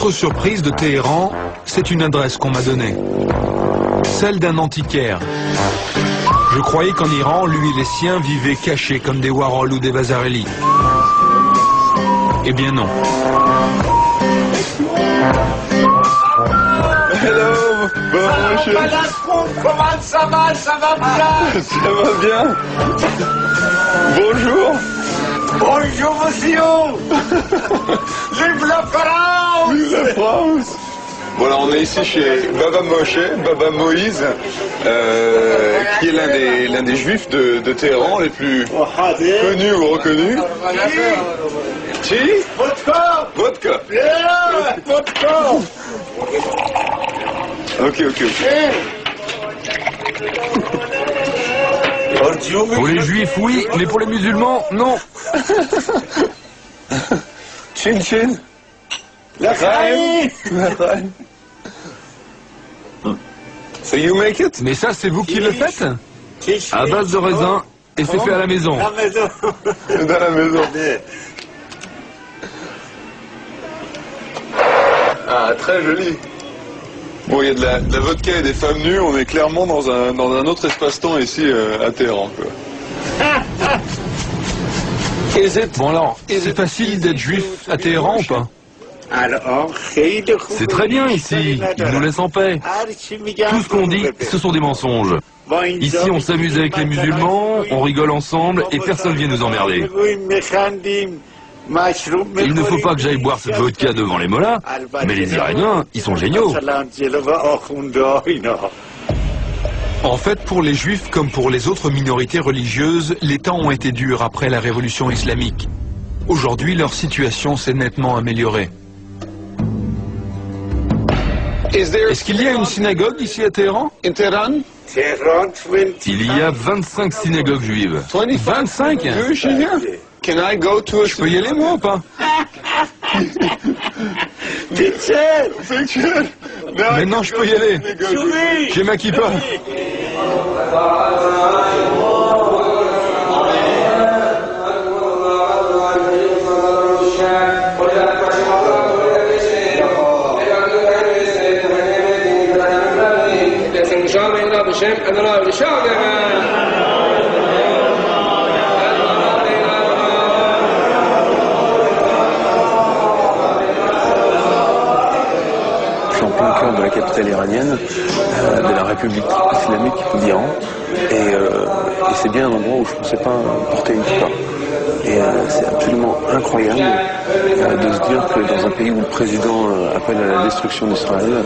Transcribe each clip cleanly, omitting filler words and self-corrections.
Autre surprise de Téhéran, c'est une adresse qu'on m'a donnée. Celle d'un antiquaire. Je croyais qu'en Iran, lui et les siens vivaient cachés comme des Warhol ou des Vasarely. Eh bien non. Hello, bon monsieur. Comment ça va? Ça va bien? Ça va bien. Bonjour. Bonjour monsieur. Vive la France! Vive la France. Voilà, on est ici chez Baba Moshe, Baba Moïse, qui est l'un des juifs de Téhéran les plus connus ou reconnus. Chi? Vodka! Vodka. Yeah, vodka! Ok. Pour les juifs, oui, mais pour les musulmans, non. Chin. L'Achraïm! So you make it? Mais ça, c'est vous qui le faites? À base de raisin, et c'est fait à la maison. La maison. Dans la maison. Ah, très joli. Bon, il y a de la vodka et des femmes nues, on est clairement dans un autre espace-temps ici à Téhéran, quoi. Bon alors, c'est facile d'être juif à Téhéran ou pas? C'est très bien ici, ils nous laissent en paix. Tout ce qu'on dit, ce sont des mensonges. Ici, on s'amuse avec les musulmans, on rigole ensemble et personne vient nous emmerder. Il ne faut pas que j'aille boire cette vodka devant les mollahs, mais les Iraniens, ils sont géniaux. En fait, pour les juifs comme pour les autres minorités religieuses, les temps ont été durs après la révolution islamique. Aujourd'hui, leur situation s'est nettement améliorée. Est-ce qu'il y a une synagogue ici à Téhéran? In Tehran? Il y a 25 synagogues juives. 25? Jewish in here? Can I go to a... Je peux y aller moi ou pas? Picture? Maintenant je peux y aller. J'ai ma kippa. En plein cœur de la capitale iranienne, de la République islamique d'Iran, et c'est bien un endroit où je ne pensais pas porter une kippa. Et c'est absolument incroyable de se dire que dans un pays où le président appelle à la destruction d'Israël,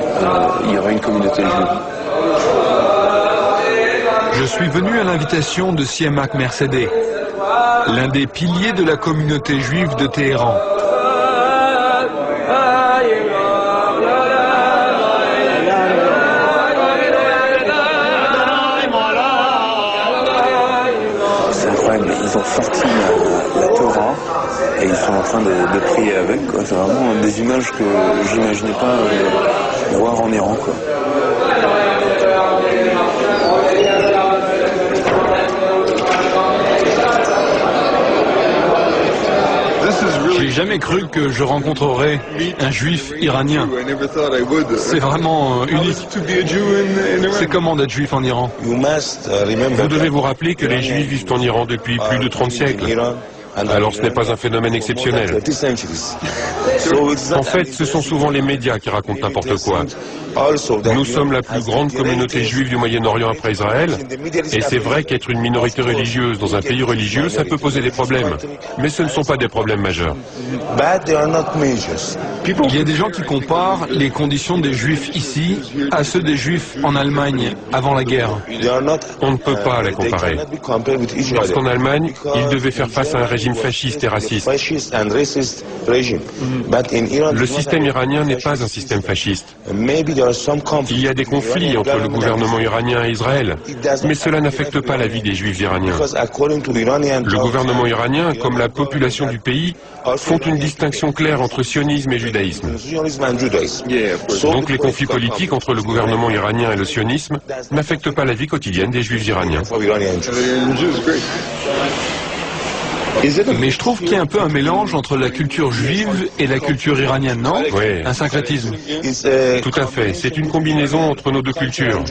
il y aurait une communauté juive. Je suis venu à l'invitation de Siamak Mercedeh, l'un des piliers de la communauté juive de Téhéran. C'est incroyable, ils ont sorti la Torah et ils sont en train de prier avec. C'est vraiment des images que j'imaginais pas voir en Iran, quoi. J'ai jamais cru que je rencontrerais un juif iranien. C'est vraiment unique. C'est comment d'être juif en Iran? Vous devez vous rappeler que les Juifs vivent en Iran depuis plus de 30 siècles. Alors ce n'est pas un phénomène exceptionnel. En fait, ce sont souvent les médias qui racontent n'importe quoi. Nous sommes la plus grande communauté juive du Moyen-Orient après Israël, et c'est vrai qu'être une minorité religieuse dans un pays religieux, ça peut poser des problèmes. Mais ce ne sont pas des problèmes majeurs. Il y a des gens qui comparent les conditions des juifs ici à ceux des juifs en Allemagne avant la guerre. On ne peut pas les comparer. Parce qu'en Allemagne, ils devaient faire face à un régime fasciste et raciste. Le système iranien n'est pas un système fasciste. Il y a des conflits entre le gouvernement iranien et Israël, mais cela n'affecte pas la vie des juifs iraniens. Le gouvernement iranien, comme la population du pays, font une distinction claire entre sionisme et judaïsme. Donc les conflits politiques entre le gouvernement iranien et le sionisme n'affectent pas la vie quotidienne des juifs iraniens. Mais je trouve qu'il y a un peu un mélange entre la culture juive et la culture iranienne, non? Oui. Un syncrétisme. Tout à fait. C'est une combinaison entre nos deux cultures.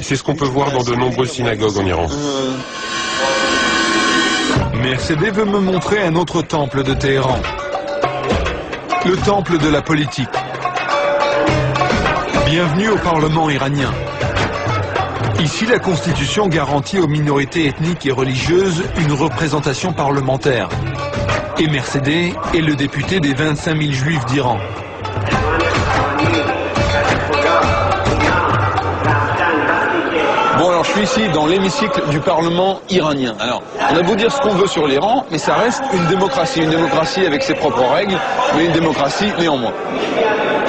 C'est ce qu'on peut voir dans de nombreuses synagogues en Iran. Mercedes veut me montrer un autre temple de Téhéran. Le temple de la politique. Bienvenue au Parlement iranien. Ici, la Constitution garantit aux minorités ethniques et religieuses une représentation parlementaire. Et Mercedes est le député des 25 000 juifs d'Iran. Bon, alors je suis ici dans l'hémicycle du Parlement iranien. Alors, on a beau dire ce qu'on veut sur l'Iran, mais ça reste une démocratie avec ses propres règles, mais une démocratie néanmoins.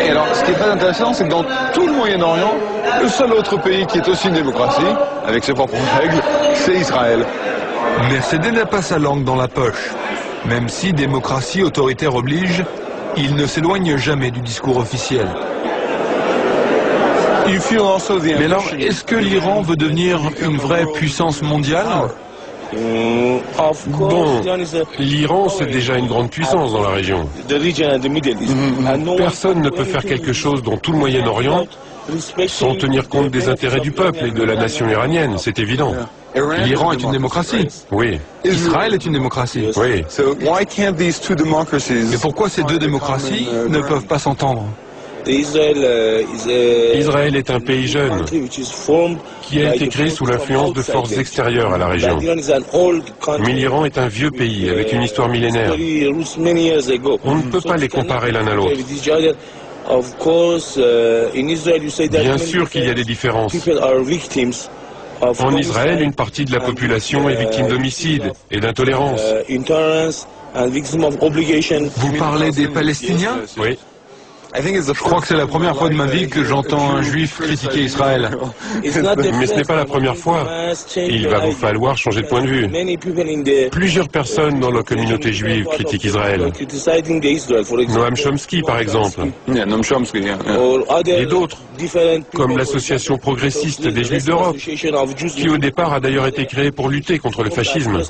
Et alors, ce qui est très intéressant, c'est que dans tout le Moyen-Orient, le seul autre pays qui est aussi une démocratie, avec ses propres règles, c'est Israël. Mercedes n'a pas sa langue dans la poche. Même si démocratie autoritaire oblige, il ne s'éloigne jamais du discours officiel. Mais alors, est-ce que l'Iran veut devenir une vraie puissance mondiale? Bon, l'Iran, c'est déjà une grande puissance dans la région. Personne ne peut faire quelque chose dans tout le Moyen-Orient sans tenir compte des intérêts du peuple et de la nation iranienne, c'est évident. L'Iran est une démocratie. Oui. Israël est une démocratie. Oui. Mais pourquoi ces deux démocraties ne peuvent pas s'entendre? Israël est un pays jeune qui a été créé sous l'influence de forces extérieures à la région. Mais l'Iran est un vieux pays avec une histoire millénaire. On ne peut pas les comparer l'un à l'autre. Bien sûr qu'il y a des différences. En Israël, une partie de la population est victime d'homicides et d'intolérance. Vous parlez des Palestiniens? Oui. Je crois que c'est la première fois de ma vie que j'entends un juif critiquer Israël. Mais ce n'est pas la première fois. Il va vous falloir changer de point de vue. Plusieurs personnes dans la communauté juive critiquent Israël. Noam Chomsky, par exemple. Et d'autres, comme l'association progressiste des Juifs d'Europe, qui au départ a d'ailleurs été créée pour lutter contre le fascisme.